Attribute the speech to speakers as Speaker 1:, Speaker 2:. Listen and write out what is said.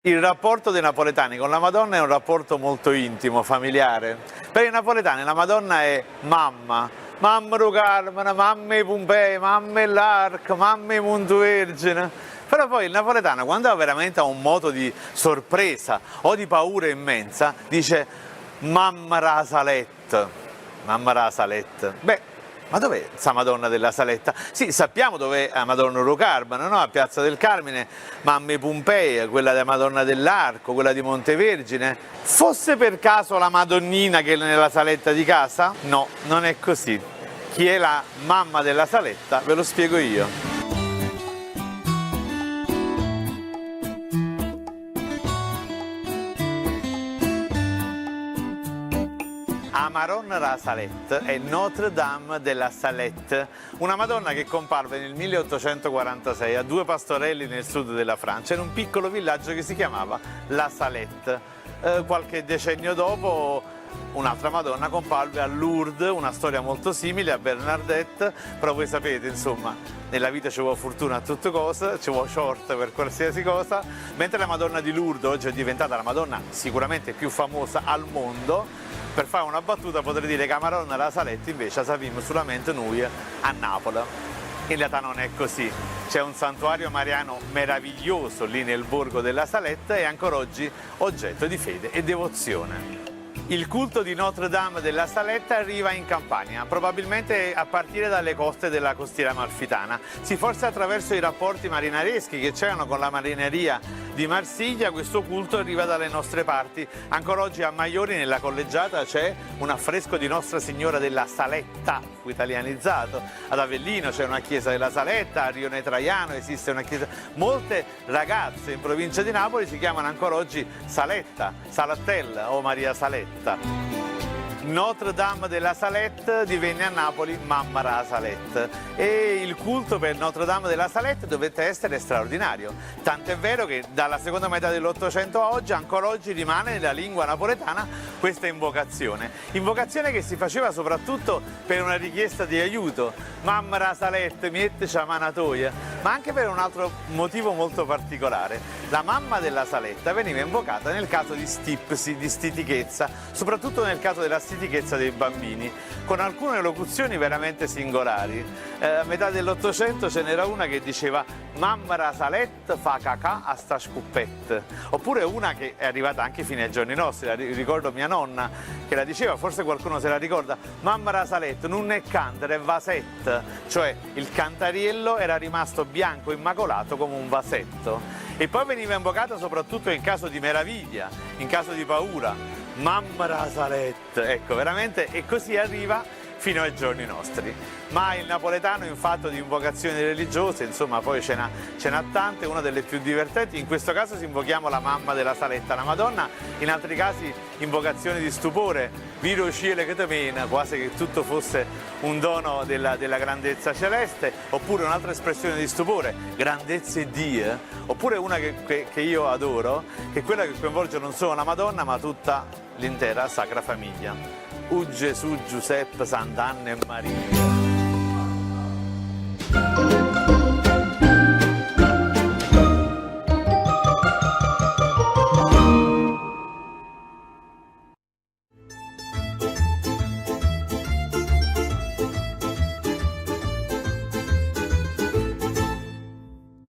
Speaker 1: Il rapporto dei napoletani con la Madonna è un rapporto molto intimo, familiare. Per i napoletani la Madonna è mamma, mamma do Carmine, mamma e Pompei, mamma e l'Arca, mamma e Montevergine. Però poi il napoletano, quando ha veramente un moto di sorpresa o di paura immensa, dice mamma ra saletta, mamma ra saletta. Beh, ma dov'è sta Madonna della Saletta? Sì, sappiamo dov'è la Madonna do Carmine, no? A Piazza del Carmine, Mamme Pompei, quella della Madonna dell'Arco, quella di Montevergine. Fosse per caso la Madonnina che è nella saletta di casa? No, non è così. Chi è la mamma della Saletta ve lo spiego io. La Maronna della Salette è Notre Dame de la Salette, una Madonna che comparve nel 1846 a due pastorelli nel sud della Francia, in un piccolo villaggio che si chiamava La Salette. Qualche decennio dopo un'altra Madonna comparve a Lourdes, una storia molto simile a Bernadette, però voi sapete, insomma, nella vita ci vuole fortuna a tutte cose, ci vuole short per qualsiasi cosa, mentre la Madonna di Lourdes oggi è diventata la Madonna sicuramente più famosa al mondo. Per fare una battuta potrei dire che la Madonna della Saletta invece la sappiamo solamente noi a Napoli. In realtà non è così, c'è un santuario mariano meraviglioso lì nel borgo della Saletta e ancora oggi oggetto di fede e devozione. Il culto di Notre Dame della Saletta arriva in Campania, probabilmente a partire dalle coste della costiera amalfitana. Sì, forse attraverso i rapporti marinareschi che c'erano con la marineria di Marsiglia, questo culto arriva dalle nostre parti. Ancora oggi a Maiori, nella collegiata, c'è un affresco di Nostra Signora della Saletta, italianizzato. Ad Avellino c'è una chiesa della Saletta, a Rione Traiano esiste una chiesa. Molte ragazze in provincia di Napoli si chiamano ancora oggi Saletta, Salattella o Maria Saletta. Notre Dame della Salette divenne a Napoli Mamma ra Salette e il culto per Notre Dame della Salette dovette essere straordinario, tant'è vero che dalla seconda metà dell'Ottocento a oggi, ancora oggi rimane nella lingua napoletana questa invocazione che si faceva soprattutto per una richiesta di aiuto, Mamma ra Salette, miettici a manatoia, ma anche per un altro motivo molto particolare. La mamma della Saletta veniva invocata nel caso di stipsi, di stitichezza, soprattutto nel caso della stitichezza dei bambini, con alcune locuzioni veramente singolari. A metà dell'Ottocento ce n'era una che diceva Mamma ra Salette fa cacà a sta scuppette, oppure una che è arrivata anche fino ai giorni nostri, la ricordo mia nonna che la diceva, forse qualcuno se la ricorda, Mamma ra Salette non è cantere, è vasette, cioè il cantariello era rimasto bianco immacolato come un vasetto. E poi veniva invocata soprattutto in caso di meraviglia, in caso di paura, Mamma ra Salette, ecco veramente, e così arriva fino ai giorni nostri. Ma il napoletano in fatto di invocazioni religiose, insomma, poi ce n'ha tante, una delle più divertenti, in questo caso si invochiamo la mamma della Saletta, la Madonna, in altri casi invocazioni di stupore, Viro cielo che te mena, quasi che tutto fosse un dono della grandezza celeste, oppure un'altra espressione di stupore, grandezza e Dio, oppure una che io adoro, che è quella che coinvolge non solo la Madonna ma tutta l'intera Sacra Famiglia. O Gesù, Giuseppe, Sant'Anna e Maria.